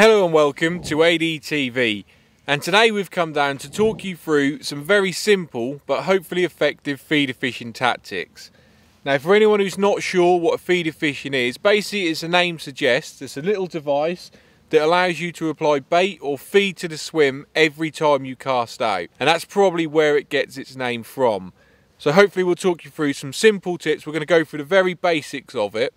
Hello and welcome to ADTV, and today we've come down to talk you through some very simple but hopefully effective feeder fishing tactics. Now, for anyone who's not sure what feeder fishing is, basically as the name suggests, it's a little device that allows you to apply bait or feed to the swim every time you cast out, and that's probably where it gets its name from. So hopefully we'll talk you through some simple tips. We're going to go through the very basics of it.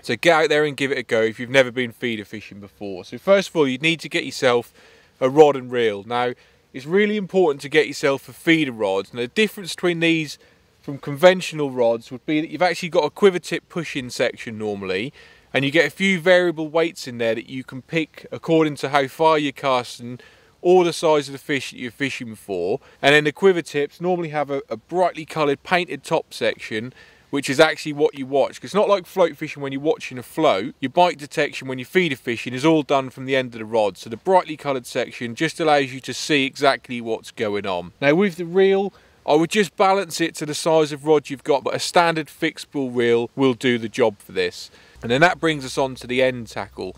So get out there and give it a go if you've never been feeder fishing before. So first of all, you need to get yourself a rod and reel. Now, it's really important to get yourself a feeder rod. Now, the difference between these from conventional rods would be that you've actually got a quiver tip push-in section normally, and you get a few variable weights in there that you can pick according to how far you're casting or the size of the fish that you're fishing for. And then the quiver tips normally have a brightly coloured painted top section, which is actually what you watch. Because it's not like float fishing when you're watching a float. Your bite detection when you're feeder fishing is all done from the end of the rod. So the brightly coloured section just allows you to see exactly what's going on. Now with the reel, I would just balance it to the size of rod you've got, but a standard fixed spool reel will do the job for this. And then that brings us on to the end tackle.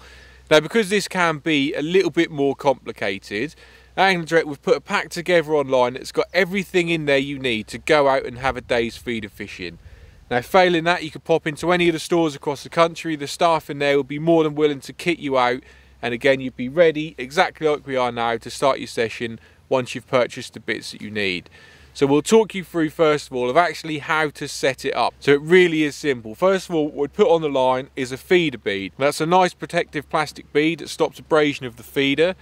Now, because this can be a little bit more complicated, at Angler Direct we've put a pack together online that's got everything in there you need to go out and have a day's feeder fishing. Now, failing that, you could pop into any of the stores across the country. The staff in there will be more than willing to kit you out, and again, you'd be ready exactly like we are now to start your session once you've purchased the bits that you need. So we'll talk you through first of all of actually how to set it up. So it really is simple. First of all, what we'd put on the line is a feeder bead. That's a nice protective plastic bead that stops abrasion of the feeder.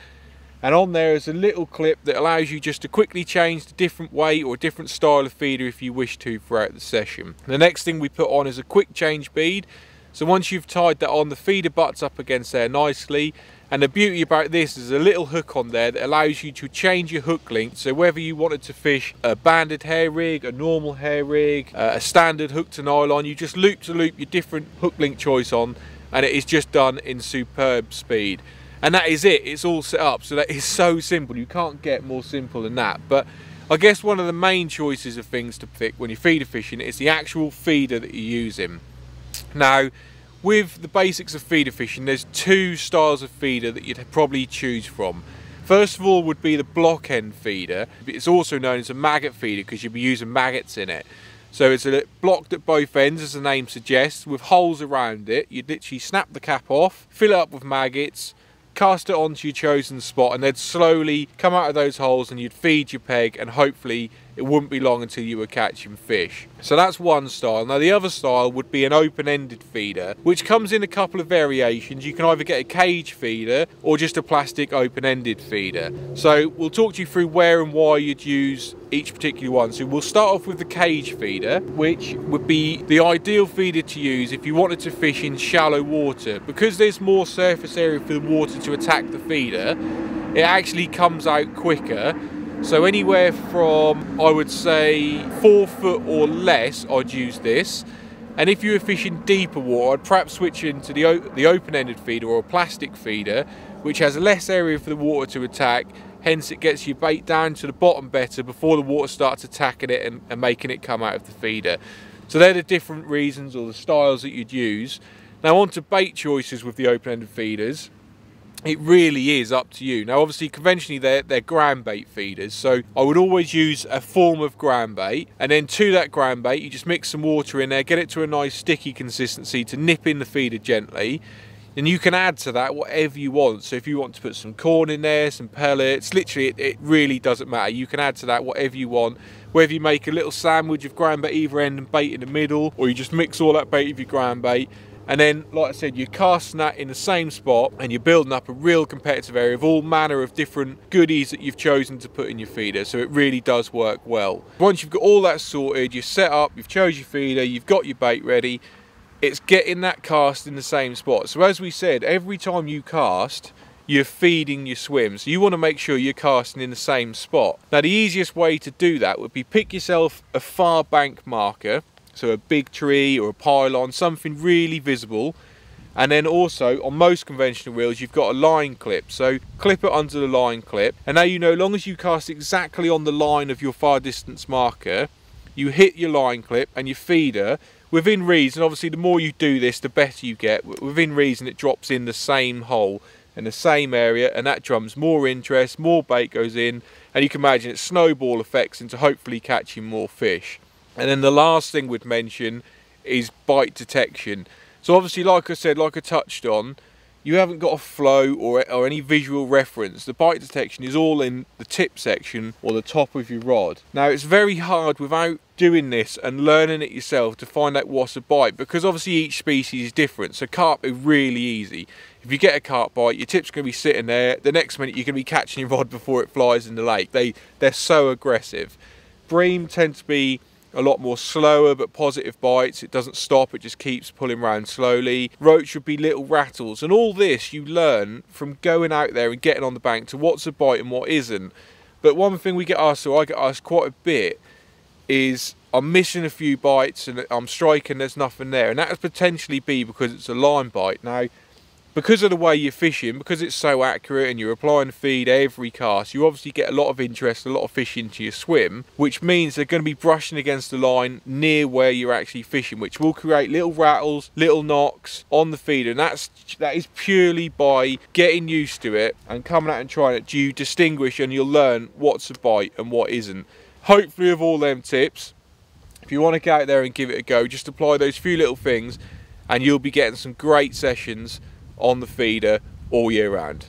And on there is a little clip that allows you just to quickly change the different weight or different style of feeder if you wish to throughout the session. The next thing we put on is a quick change bead. So once you've tied that on, the feeder butts up against there nicely. And the beauty about this is a little hook on there that allows you to change your hook length. So whether you wanted to fish a banded hair rig, a normal hair rig, a standard hook to nylon, you just loop to loop your different hook length choice on, and it is just done in superb speed. And that is it, it's all set up. So that is so simple, you can't get more simple than that. But I guess one of the main choices of things to pick when you're feeder fishing is the actual feeder that you're using. Now, with the basics of feeder fishing, there's two styles of feeder that you'd probably choose from. First of all would be the block end feeder. It's also known as a maggot feeder because you'll be using maggots in it. So it's a blocked at both ends, as the name suggests, with holes around it. You'd literally snap the cap off, fill it up with maggots, cast it onto your chosen spot, and they'd slowly come out of those holes, and you'd feed your peg, and hopefully it wouldn't be long until you were catching fish. So that's one style. Now the other style would be an open-ended feeder, which comes in a couple of variations. You can either get a cage feeder or just a plastic open-ended feeder. So we'll talk to you through where and why you'd use each particular one. So we'll start off with the cage feeder, which would be the ideal feeder to use if you wanted to fish in shallow water. Because there's more surface area for the water to attack the feeder, it actually comes out quicker. So anywhere from, I would say, 4 foot or less, I'd use this. And if you were fishing deeper water, I'd perhaps switch into the open-ended feeder or a plastic feeder, which has less area for the water to attack. Hence, it gets your bait down to the bottom better before the water starts attacking it and making it come out of the feeder. So they're the different reasons or the styles that you'd use. Now on to bait choices with the open-ended feeders. It really is up to you. Now obviously conventionally they're ground bait feeders, so I would always use a form of ground bait, and then to that ground bait you just mix some water in there, get it to a nice sticky consistency to nip in the feeder gently, and you can add to that whatever you want. So if you want to put some corn in there, some pellets, literally it really doesn't matter. You can add to that whatever you want, whether you make a little sandwich of ground bait either end and bait in the middle, or you just mix all that bait with your ground bait. And then, like I said, you're casting that in the same spot and you're building up a real competitive area of all manner of different goodies that you've chosen to put in your feeder. So it really does work well. Once you've got all that sorted, you're set up, you've chose your feeder, you've got your bait ready, it's getting that cast in the same spot. So as we said, every time you cast, you're feeding your swim. So you want to make sure you're casting in the same spot. Now the easiest way to do that would be pick yourself a far bank marker. So a big tree or a pylon, something really visible. And then also on most conventional reels you've got a line clip, so clip it onto the line clip, and now you know, as long as you cast exactly on the line of your far distance marker, you hit your line clip and your feeder within reason. Obviously the more you do this the better you get. Within reason it drops in the same hole in the same area, and that drums more interest, more bait goes in, and you can imagine it snowball effects into hopefully catching more fish. And then the last thing we'd mention is bite detection. So obviously, like I said, like I touched on, you haven't got a flow or any visual reference. The bite detection is all in the tip section or the top of your rod. Now it's very hard without doing this and learning it yourself to find out what's a bite, because obviously each species is different. So carp are really easy. If you get a carp bite, your tip's going to be sitting there. The next minute you're going to be catching your rod before it flies in the lake. They're so aggressive. Bream tend to be a lot more slower but positive bites. It doesn't stop, it just keeps pulling around slowly. Roach would be little rattles, and all this you learn from going out there and getting on the bank to what's a bite and what isn't. But one thing we get asked, so I get asked quite a bit, is I'm missing a few bites and I'm striking, there's nothing there, and that would potentially be because it's a line bite. Now, because of the way you're fishing, because it's so accurate and you're applying feed every cast, you obviously get a lot of interest, a lot of fish into your swim, which means they're going to be brushing against the line near where you're actually fishing, which will create little rattles, little knocks on the feeder, and that is purely by getting used to it and coming out and trying it. You distinguish and you'll learn what's a bite and what isn't. Hopefully with all them tips, if you want to get out there and give it a go, just apply those few little things and you'll be getting some great sessions on the feeder all year round.